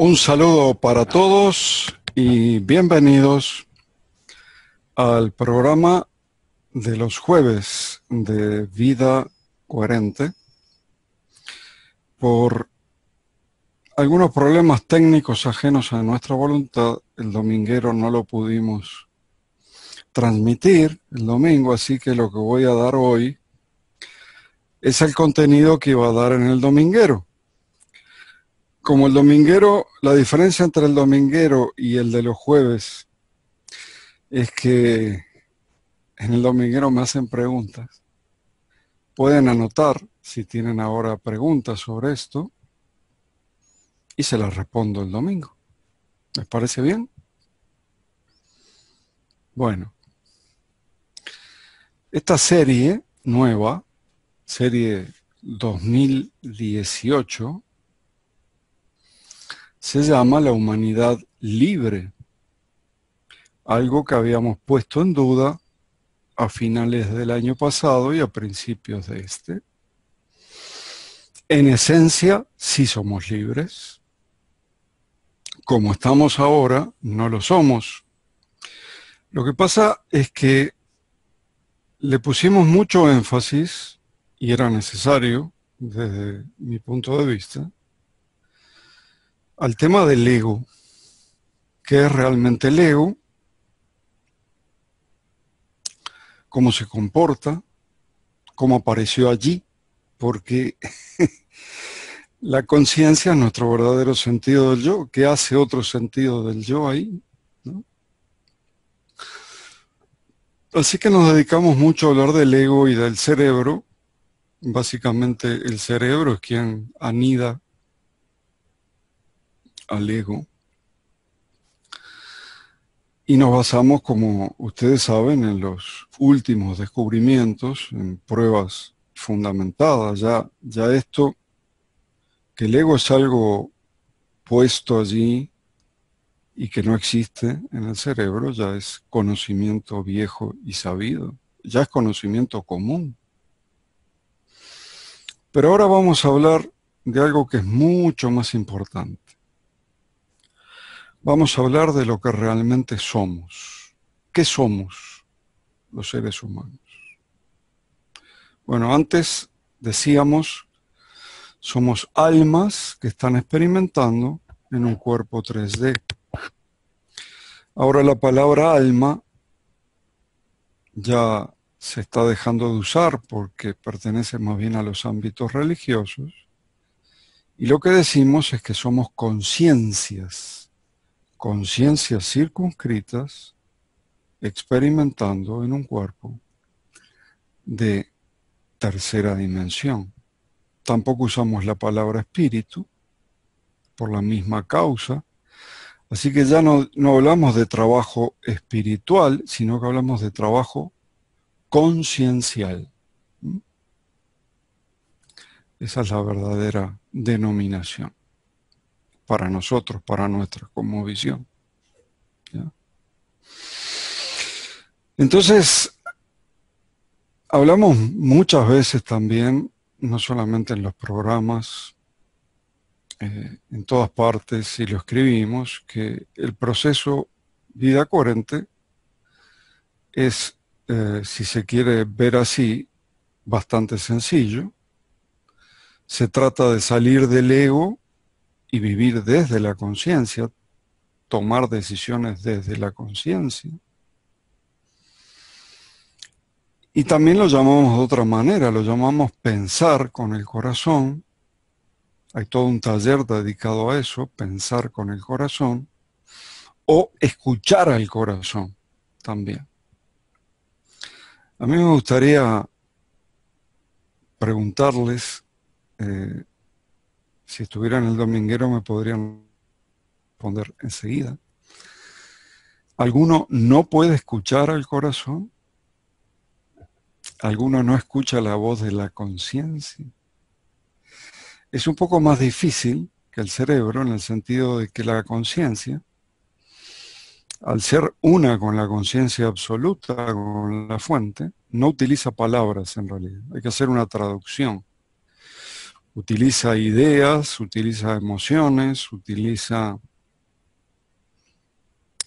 Un saludo para todos y bienvenidos al programa de los jueves de Vida Coherente. Por algunos problemas técnicos ajenos a nuestra voluntad, el dominguero no lo pudimos transmitir el domingo, así que lo que voy a dar hoy es el contenido que iba a dar en el dominguero. Como el dominguero, la diferencia entre el dominguero y el de los jueves es que en el dominguero me hacen preguntas. Pueden anotar si tienen ahora preguntas sobre esto y se las respondo el domingo. ¿Les parece bien? Bueno, esta serie nueva, serie 2018, se llama La Humanidad Libre, algo que habíamos puesto en duda a finales del año pasado y a principios de este. En esencia, sí somos libres. Como estamos ahora, no lo somos. Lo que pasa es que le pusimos mucho énfasis, y era necesario desde mi punto de vista, al tema del ego. ¿Qué es realmente el ego? ¿Cómo se comporta? ¿Cómo apareció allí? Porque la conciencia es nuestro verdadero sentido del yo. ¿Qué hace otro sentido del yo ahí? ¿No? Así que nos dedicamos mucho a hablar del ego y del cerebro. Básicamente el cerebro es quien anida al ego. Y nos basamos, como ustedes saben, en los últimos descubrimientos, en pruebas fundamentadas. Ya esto, que el ego es algo puesto allí y que no existe en el cerebro, ya es conocimiento viejo y sabido. Ya es conocimiento común. Pero ahora vamos a hablar de algo que es mucho más importante. Vamos a hablar de lo que realmente somos. ¿Qué somos los seres humanos? Bueno, antes decíamos, somos almas que están experimentando en un cuerpo 3D. Ahora la palabra alma ya se está dejando de usar porque pertenece más bien a los ámbitos religiosos. Y lo que decimos es que somos conciencias circunscritas, experimentando en un cuerpo de tercera dimensión. Tampoco usamos la palabra espíritu, por la misma causa. Así que ya no hablamos de trabajo espiritual, sino que hablamos de trabajo conciencial. Esa es la verdadera denominación para nosotros, para nuestra cosmovisión. ¿Ya? Entonces, hablamos muchas veces también, no solamente en los programas, en todas partes, y lo escribimos, que el proceso vida coherente es, si se quiere ver así, bastante sencillo. Se trata de salir del ego y vivir desde la conciencia, tomar decisiones desde la conciencia. Y también lo llamamos de otra manera, lo llamamos pensar con el corazón. Hay todo un taller dedicado a eso, pensar con el corazón, o escuchar al corazón también. A mí me gustaría preguntarles, si estuvieran el dominguero me podrían responder enseguida. ¿Alguno no puede escuchar al corazón? ¿Alguno no escucha la voz de la conciencia? Es un poco más difícil que el cerebro en el sentido de que la conciencia al ser una con la conciencia absoluta, con la fuente, no utiliza palabras en realidad. Hay que hacer una traducción. Utiliza ideas, utiliza emociones, utiliza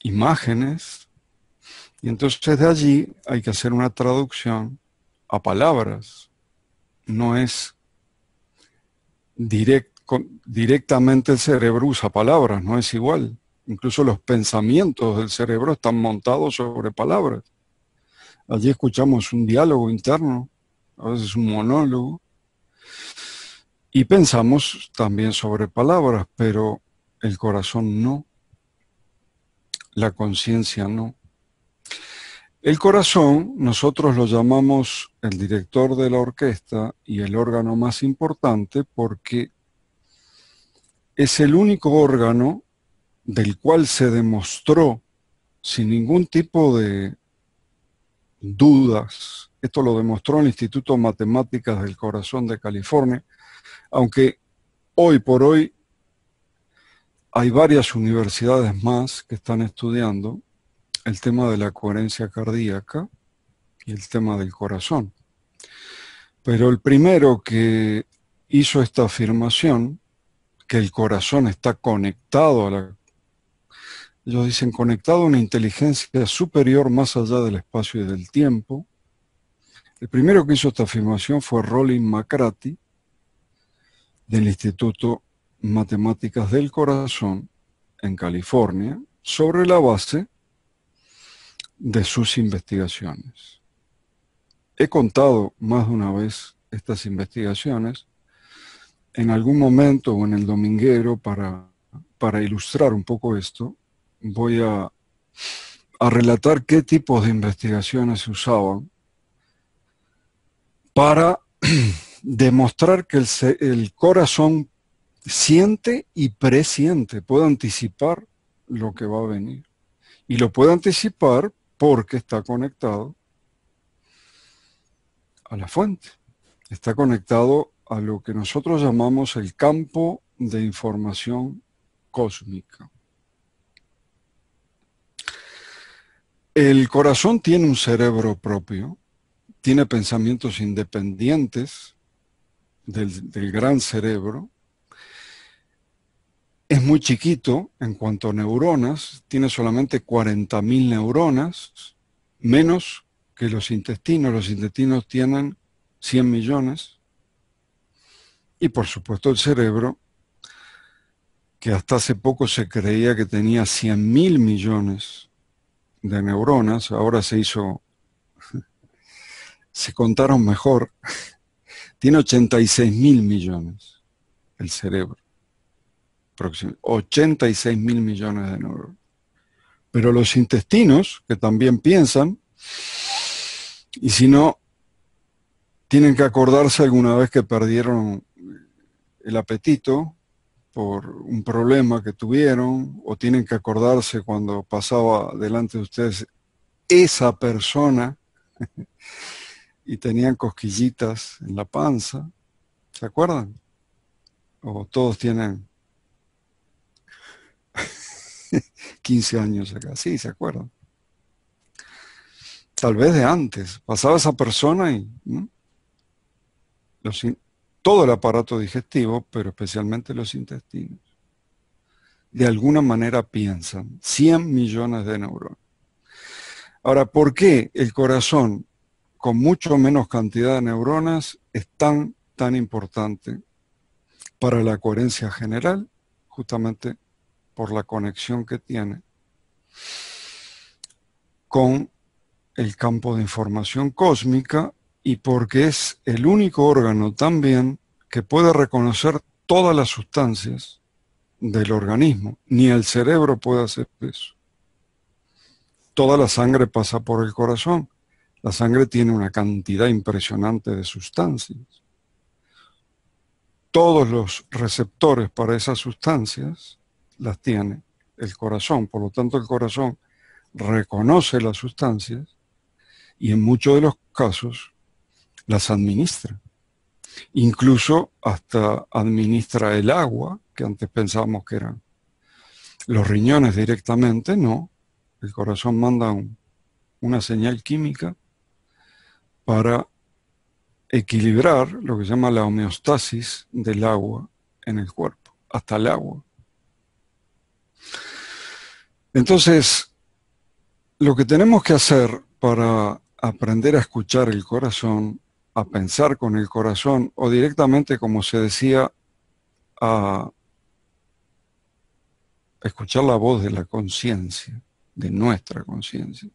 imágenes, y entonces de allí hay que hacer una traducción a palabras. No es directamente el cerebro usa palabras, no es igual. Incluso los pensamientos del cerebro están montados sobre palabras. Allí escuchamos un diálogo interno, a veces un monólogo, y pensamos también sobre palabras, pero el corazón no, la conciencia no. El corazón nosotros lo llamamos el director de la orquesta y el órgano más importante porque es el único órgano del cual se demostró sin ningún tipo de dudas. Esto lo demostró el Instituto de Matemáticas del Corazón de California, aunque hoy por hoy hay varias universidades más que están estudiando el tema de la coherencia cardíaca y el tema del corazón. Pero el primero que hizo esta afirmación, que el corazón está conectado a la... Ellos dicen conectado a una inteligencia superior más allá del espacio y del tiempo. El primero que hizo esta afirmación fue Rollin McCarthy, del Instituto Matemáticas del Corazón en California, sobre la base de sus investigaciones. He contado más de una vez estas investigaciones en algún momento o en el dominguero para ilustrar un poco esto. Voy a relatar qué tipos de investigaciones se usaban para demostrar que el corazón siente y presiente, puede anticipar lo que va a venir. Y lo puede anticipar porque está conectado a la fuente. Está conectado a lo que nosotros llamamos el campo de información cósmica. El corazón tiene un cerebro propio, tiene pensamientos independientes del gran cerebro. Es muy chiquito en cuanto a neuronas, tiene solamente 40.000 neuronas, menos que los intestinos. Los intestinos tienen 100 millones. Y por supuesto el cerebro, que hasta hace poco se creía que tenía 100.000 millones de neuronas, ahora se contaron mejor, tiene 86.000 millones el cerebro. 86.000 millones de neuronas. Pero los intestinos, que también piensan, y si no, tienen que acordarse alguna vez que perdieron el apetito por un problema que tuvieron, o tienen que acordarse cuando pasaba delante de ustedes esa persona y tenían cosquillitas en la panza. ¿Se acuerdan? O todos tienen 15 años acá. Sí, ¿se acuerdan? Tal vez de antes. Pasaba esa persona y ¿no? Todo el aparato digestivo, pero especialmente los intestinos, de alguna manera piensan. 100 millones de neuronas. Ahora, ¿por qué el corazón, con mucho menos cantidad de neuronas, es tan importante para la coherencia general? Justamente por la conexión que tiene con el campo de información cósmica y porque es el único órgano también que puede reconocer todas las sustancias del organismo. Ni el cerebro puede hacer eso. Toda la sangre pasa por el corazón. La sangre tiene una cantidad impresionante de sustancias. Todos los receptores para esas sustancias las tiene el corazón. Por lo tanto, el corazón reconoce las sustancias y en muchos de los casos las administra. Incluso hasta administra el agua, que antes pensábamos que eran los riñones directamente, no. El corazón manda una señal química para equilibrar lo que se llama la homeostasis del agua en el cuerpo, hasta el agua. Entonces, lo que tenemos que hacer para aprender a escuchar el corazón, a pensar con el corazón, o directamente, como se decía, a escuchar la voz de la conciencia, de nuestra conciencia.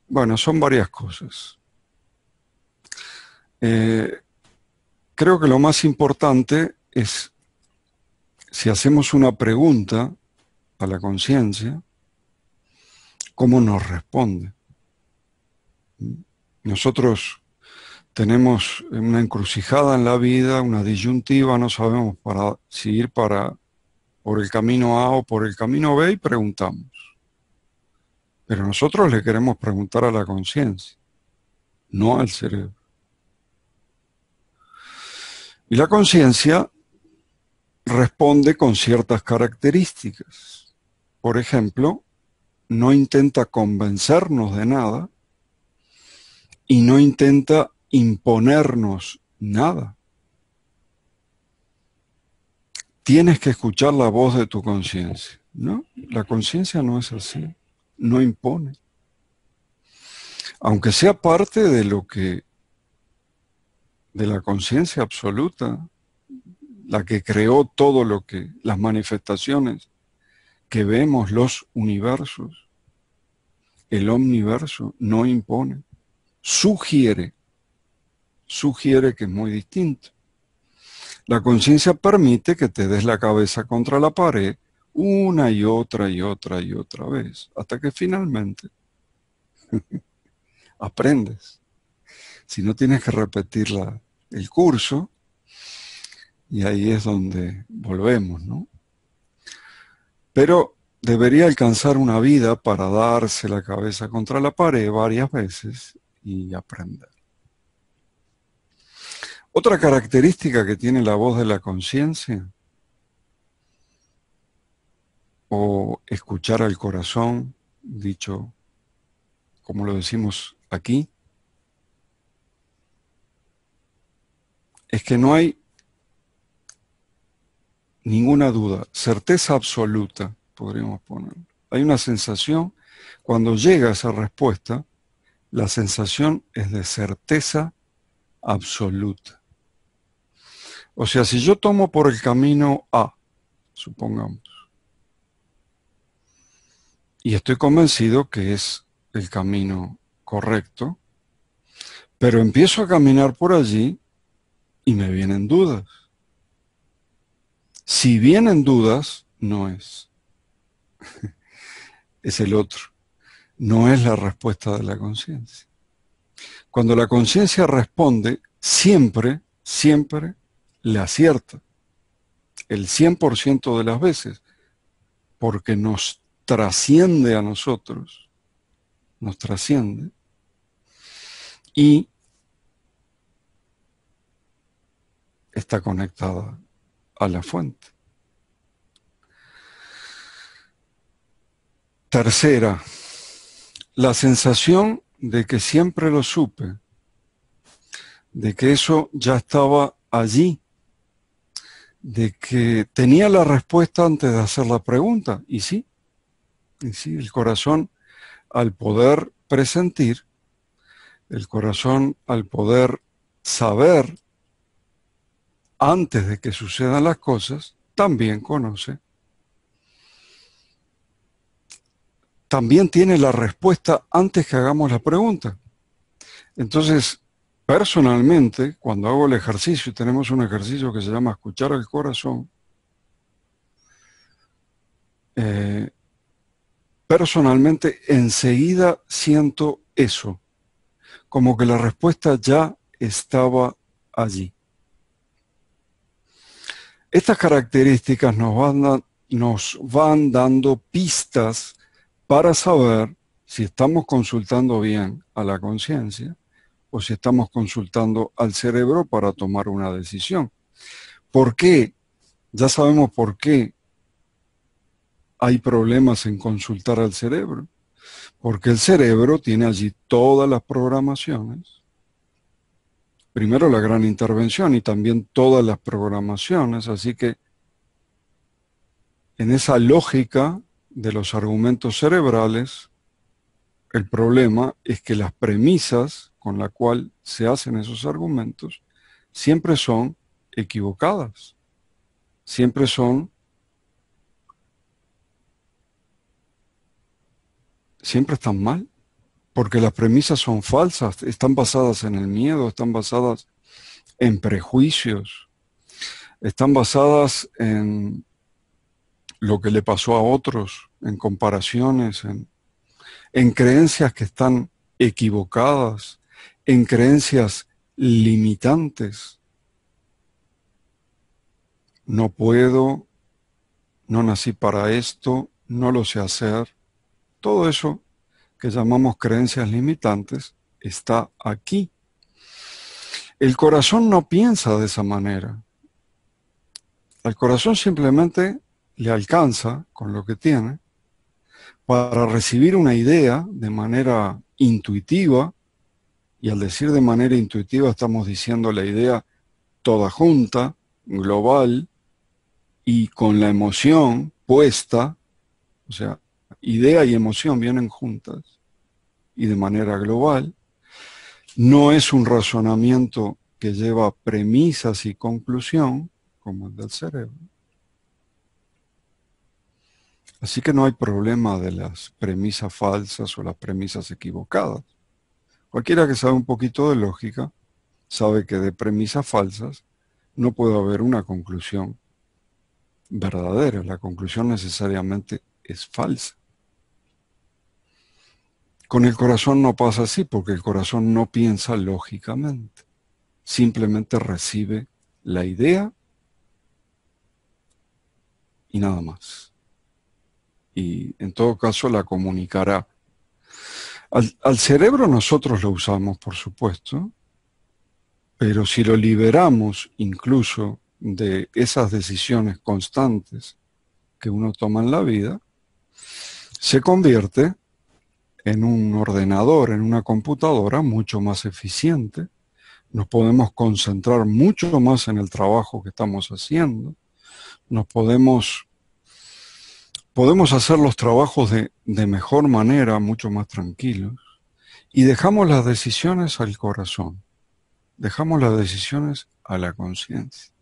Bueno, son varias cosas. Creo que lo más importante es, si hacemos una pregunta a la conciencia, ¿cómo nos responde? Nosotros tenemos una encrucijada en la vida, una disyuntiva, no sabemos si ir por el camino A o por el camino B y preguntamos. Pero nosotros le queremos preguntar a la conciencia, no al cerebro. Y la conciencia responde con ciertas características. Por ejemplo, no intenta convencernos de nada y no intenta imponernos nada. Tienes que escuchar la voz de tu conciencia, ¿no? La conciencia no es así, no impone. Aunque sea parte de de la conciencia absoluta, la que creó todo las manifestaciones que vemos, los universos, el omniverso, no impone, sugiere que es muy distinto. La conciencia permite que te des la cabeza contra la pared una y otra y otra y otra vez, hasta que finalmente aprendes. Si no, tienes que repetir el curso, y ahí es donde volvemos, ¿no? Pero debería alcanzar una vida para darse la cabeza contra la pared varias veces y aprender. Otra característica que tiene la voz de la conciencia, o escuchar al corazón, dicho como lo decimos aquí, es que no hay ninguna duda, certeza absoluta, podríamos ponerlo. Hay una sensación, cuando llega esa respuesta, la sensación es de certeza absoluta. O sea, si yo tomo por el camino A, supongamos, y estoy convencido que es el camino correcto, pero empiezo a caminar por allí y me vienen dudas. Si vienen dudas, no es. Es el otro. No es la respuesta de la conciencia. Cuando la conciencia responde, siempre le acierta. El 100% de las veces. Porque nos trasciende a nosotros. Nos trasciende. Y está conectada a la fuente. Tercera, la sensación de que siempre lo supe, de que eso ya estaba allí, de que tenía la respuesta antes de hacer la pregunta. Y sí, el corazón, al poder presentir, el corazón, al poder saber antes de que sucedan las cosas, también conoce. También tiene la respuesta antes que hagamos la pregunta. Entonces, personalmente, cuando hago el ejercicio, tenemos un ejercicio que se llama escuchar al corazón, personalmente enseguida siento eso, como que la respuesta ya estaba allí. Estas características nos van dando pistas para saber si estamos consultando bien a la conciencia o si estamos consultando al cerebro para tomar una decisión. ¿Por qué? Ya sabemos por qué hay problemas en consultar al cerebro, porque el cerebro tiene allí todas las programaciones. Primero la gran intervención y también todas las programaciones, así que en esa lógica de los argumentos cerebrales, el problema es que las premisas con las cuales se hacen esos argumentos siempre son equivocadas, siempre están mal, porque las premisas son falsas, están basadas en el miedo, están basadas en prejuicios, están basadas en lo que le pasó a otros, en comparaciones, en creencias que están equivocadas, en creencias limitantes. No puedo, no nací para esto, no lo sé hacer. Todo eso que llamamos creencias limitantes está aquí. El corazón no piensa de esa manera. Al corazón simplemente le alcanza con lo que tiene para recibir una idea de manera intuitiva, y al decir de manera intuitiva estamos diciendo la idea toda junta, global, y con la emoción puesta, o sea, idea y emoción vienen juntas y de manera global. No es un razonamiento que lleva premisas y conclusión, como el del cerebro. Así que no hay problema de las premisas falsas o las premisas equivocadas. Cualquiera que sabe un poquito de lógica sabe que de premisas falsas no puede haber una conclusión verdadera. La conclusión necesariamente es falsa. Con el corazón no pasa así, porque el corazón no piensa lógicamente. Simplemente recibe la idea y nada más. Y en todo caso la comunicará. Al cerebro nosotros lo usamos, por supuesto, pero si lo liberamos incluso de esas decisiones constantes que uno toma en la vida, se convierte en un ordenador, en una computadora mucho más eficiente. Nos podemos concentrar mucho más en el trabajo que estamos haciendo. Podemos hacer los trabajos de mejor manera, mucho más tranquilos. Y dejamos las decisiones al corazón. Dejamos las decisiones a la conciencia.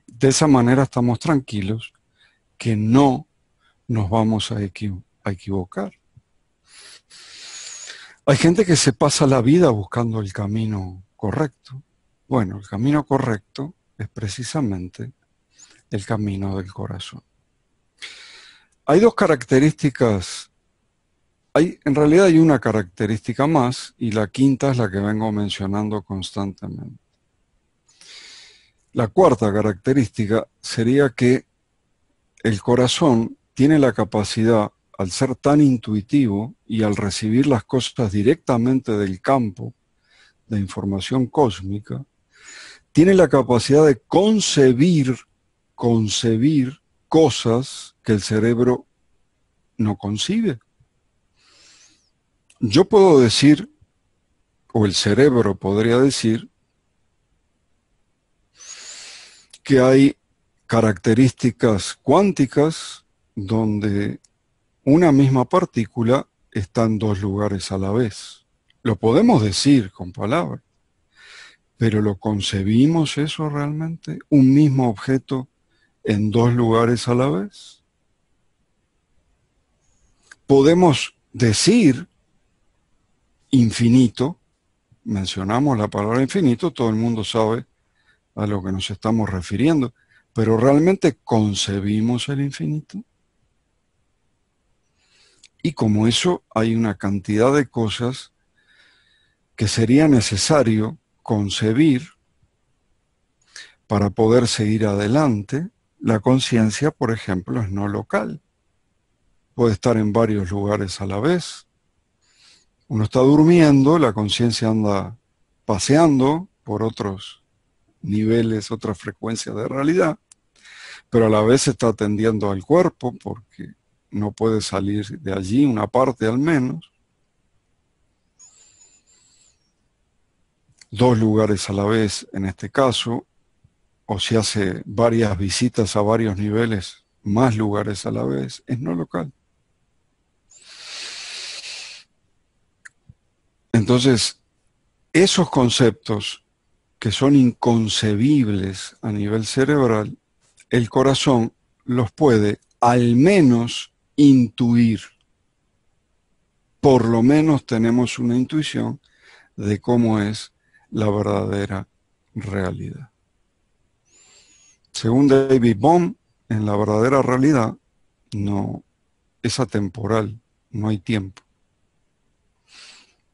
De esa manera estamos tranquilos que no nos vamos a equivocar. Hay gente que se pasa la vida buscando el camino correcto. Bueno, el camino correcto es precisamente el camino del corazón. Hay dos características, en realidad hay una característica más, y la quinta es la que vengo mencionando constantemente. La cuarta característica sería que el corazón tiene la capacidad, al ser tan intuitivo y al recibir las cosas directamente del campo de información cósmica, tiene la capacidad de concebir cosas que el cerebro no concibe. Yo puedo decir, o el cerebro podría decir, que hay características cuánticas donde una misma partícula está en dos lugares a la vez. Lo podemos decir con palabras, pero ¿lo concebimos eso realmente? ¿Un mismo objeto en dos lugares a la vez? Podemos decir infinito, mencionamos la palabra infinito, todo el mundo sabe a lo que nos estamos refiriendo, pero ¿realmente concebimos el infinito? Y como eso hay una cantidad de cosas que sería necesario concebir para poder seguir adelante. La conciencia, por ejemplo, es no local. Puede estar en varios lugares a la vez. Uno está durmiendo, la conciencia anda paseando por otros niveles, otras frecuencias de realidad. pero a la vez está atendiendo al cuerpo porque no puede salir de allí, una parte al menos. Dos lugares a la vez en este caso, o si hace varias visitas a varios niveles, más lugares a la vez, es no local. Entonces, esos conceptos que son inconcebibles a nivel cerebral, el corazón los puede al menos intuir. Por lo menos tenemos una intuición de cómo es la verdadera realidad. Según David Bohm, en la verdadera realidad no es atemporal, no hay tiempo.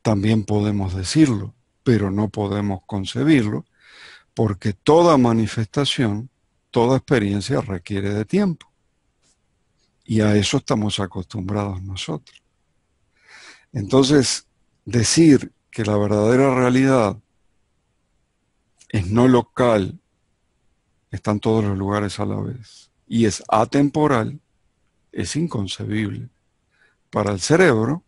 También podemos decirlo, pero no podemos concebirlo, porque toda manifestación, toda experiencia requiere de tiempo. Y a eso estamos acostumbrados nosotros. Entonces, decir que la verdadera realidad es no local, está en todos los lugares a la vez, y es atemporal, es inconcebible para el cerebro,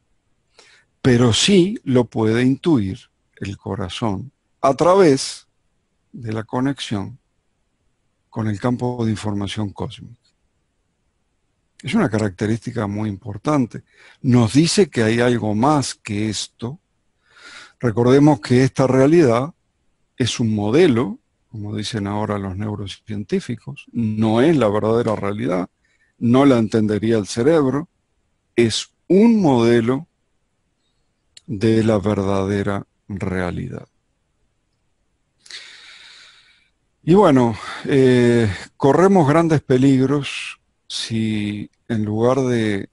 pero sí lo puede intuir el corazón a través de la conexión con el campo de información cósmica. Es una característica muy importante. Nos dice que hay algo más que esto. Recordemos que esta realidad es un modelo, como dicen ahora los neurocientíficos, no es la verdadera realidad, no la entendería el cerebro, es un modelo de la verdadera realidad. Y bueno, corremos grandes peligros si en lugar de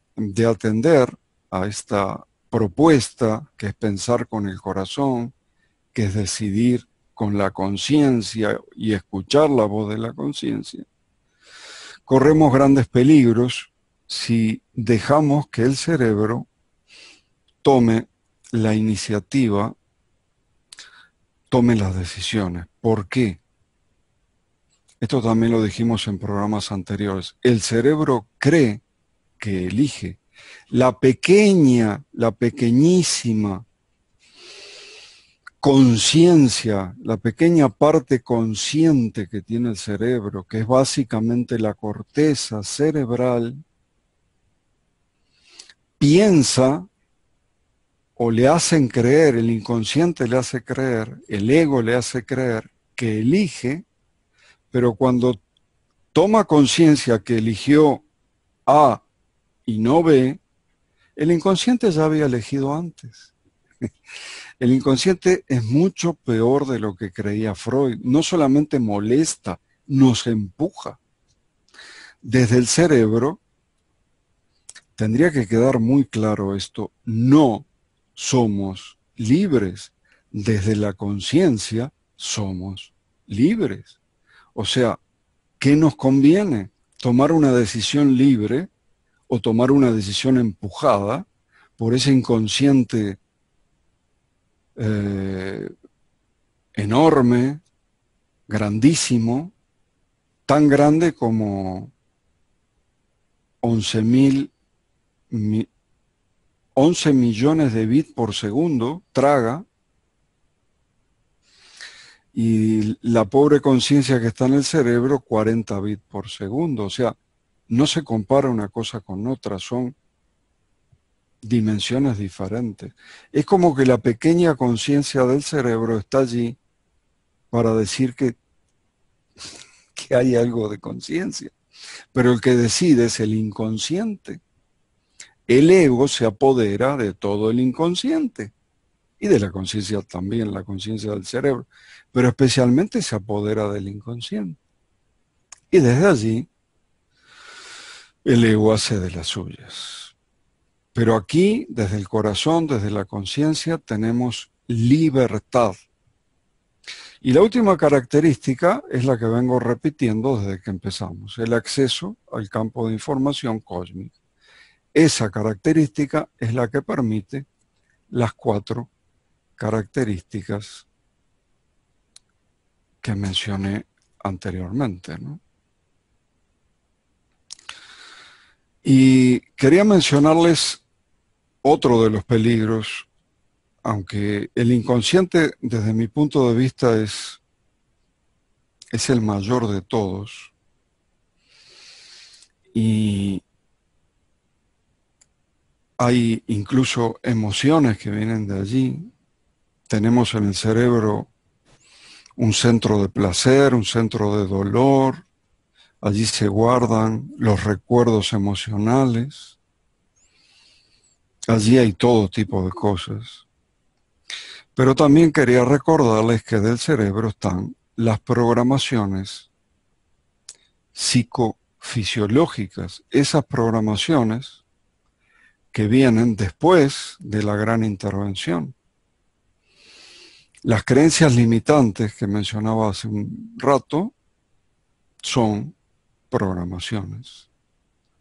atender a esta propuesta, que es pensar con el corazón, que es decidir con la conciencia y escuchar la voz de la conciencia, corremos grandes peligros si dejamos que el cerebro tome la iniciativa, tome las decisiones. ¿Por qué? Esto también lo dijimos en programas anteriores. El cerebro cree que elige. La pequeñísima conciencia, la pequeña parte consciente que tiene el cerebro, que es básicamente la corteza cerebral, piensa o le hacen creer, el inconsciente le hace creer, el ego le hace creer que elige, pero cuando toma conciencia que eligió A y no B, el inconsciente ya había elegido antes. El inconsciente es mucho peor de lo que creía Freud. No solamente molesta, nos empuja. Desde el cerebro tendría que quedar muy claro esto. No somos libres. Desde la conciencia somos libres. O sea, ¿qué nos conviene? ¿Tomar una decisión libre o tomar una decisión empujada por ese inconsciente enorme, grandísimo, tan grande como 11 millones de bits por segundo, traga, y la pobre conciencia que está en el cerebro, 40 bits por segundo. O sea, no se compara una cosa con otra, son dimensiones diferentes. Es como que la pequeña conciencia del cerebro está allí para decir que hay algo de conciencia. Pero el que decide es el inconsciente. El ego se apodera de todo el inconsciente y de la conciencia también, la conciencia del cerebro, pero especialmente se apodera del inconsciente. Y desde allí el ego hace de las suyas. Pero aquí, desde el corazón, desde la conciencia, tenemos libertad. Y la última característica es la que vengo repitiendo desde que empezamos, el acceso al campo de información cósmica. Esa característica es la que permite las 4 características que mencioné anteriormente, ¿no? Y quería mencionarles otro de los peligros, aunque el inconsciente, desde mi punto de vista, es el mayor de todos. Y hay incluso emociones que vienen de allí. Tenemos en el cerebro un centro de placer, un centro de dolor. Allí se guardan los recuerdos emocionales. Allí hay todo tipo de cosas. Pero también quería recordarles que del cerebro están las programaciones psicofisiológicas, esas programaciones que vienen después de la gran intervención. Las creencias limitantes que mencionaba hace un rato son programaciones.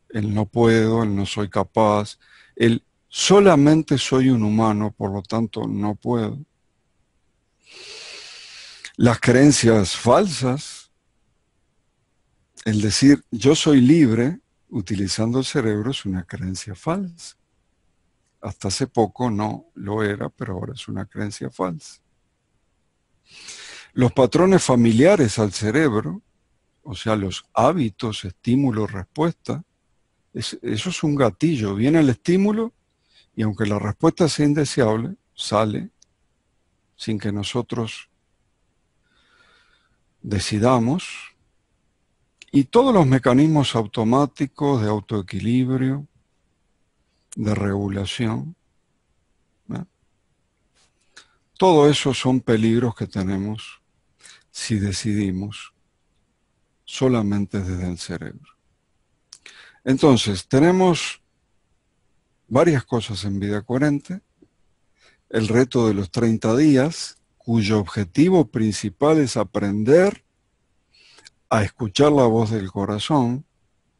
El no puedo, el no soy capaz, el solamente soy un humano, por lo tanto no puedo. Las creencias falsas, el decir yo soy libre utilizando el cerebro es una creencia falsa. Hasta hace poco no lo era, pero ahora es una creencia falsa. Los patrones familiares al cerebro, o sea, los hábitos, estímulo, respuesta, eso es un gatillo. Viene el estímulo y aunque la respuesta sea indeseable, sale sin que nosotros decidamos. Y todos los mecanismos automáticos de autoequilibrio, de regulación, ¿no? Todo eso son peligros que tenemos si decidimos solamente desde el cerebro. Entonces, tenemos varias cosas en Vida Coherente. El reto de los 30 días, cuyo objetivo principal es aprender a escuchar la voz del corazón,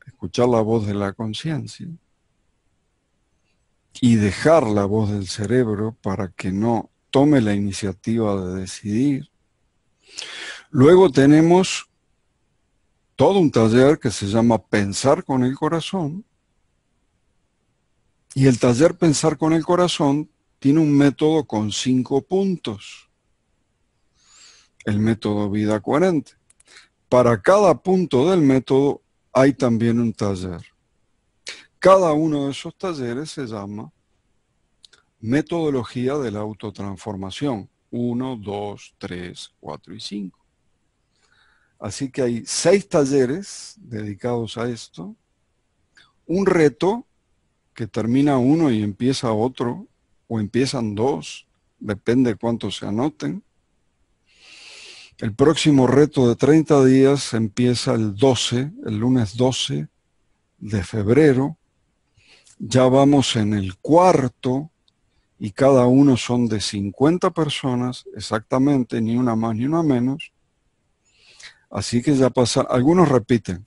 escuchar la voz de la conciencia y dejar la voz del cerebro para que no tome la iniciativa de decidir. Luego tenemos todo un taller que se llama Pensar con el Corazón, y el taller Pensar con el Corazón tiene un método con 5 puntos, el método Vida Coherente. Para cada punto del método hay también un taller. Cada uno de esos talleres se llama Metodología de la Autotransformación, 1, 2, 3, 4 y 5. Así que hay 6 talleres dedicados a esto, un reto que termina uno y empieza otro, o empiezan 2, depende cuántos se anoten. El próximo reto de 30 días empieza el lunes 12 de febrero. Ya vamos en el cuarto y cada uno son de 50 personas, exactamente, ni una más ni una menos. Así que ya pasan, algunos repiten,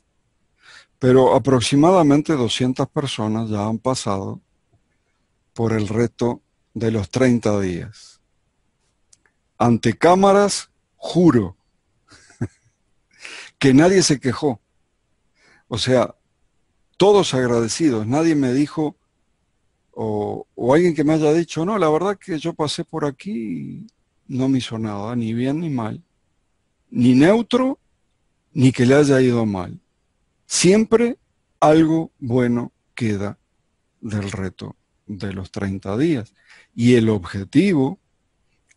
pero aproximadamente 200 personas ya han pasado por el reto de los 30 días. Ante cámaras, juro que nadie se quejó. O sea, todos agradecidos. Nadie me dijo, o alguien que me haya dicho, no, la verdad que yo pasé por aquí y no me hizo nada, ni bien ni mal, ni neutro, ni que le haya ido mal. Siempre algo bueno queda del reto de los 30 días. Y el objetivo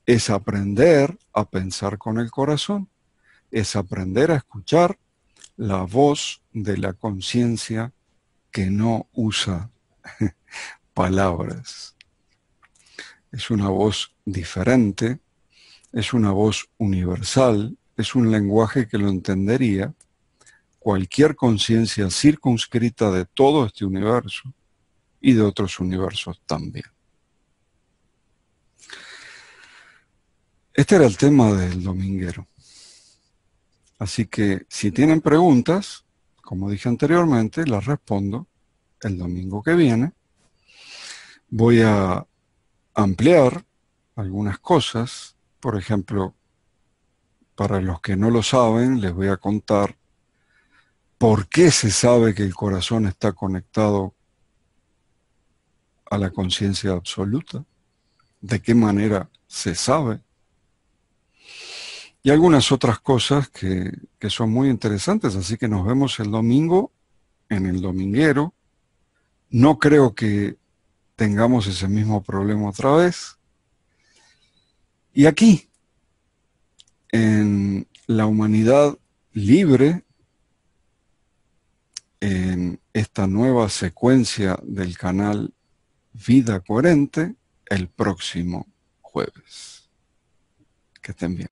es aprender a pensar con el corazón, es aprender a escuchar la voz de la conciencia que no usa palabras. Es una voz diferente, es una voz universal, es un lenguaje que lo entendería cualquier conciencia circunscrita de todo este universo y de otros universos también. Este era el tema del dominguero. Así que si tienen preguntas, como dije anteriormente, las respondo el domingo que viene. Voy a ampliar algunas cosas. Por ejemplo, para los que no lo saben, les voy a contar ¿Por qué se sabe que el corazón está conectado a la conciencia absoluta? ¿De qué manera se sabe? Y algunas otras cosas que son muy interesantes, así que nos vemos el domingo en el dominguero. No creo que tengamos ese mismo problema otra vez. Y aquí, en la humanidad libre, en esta nueva secuencia del canal Vida Coherente, el próximo jueves. Que estén bien.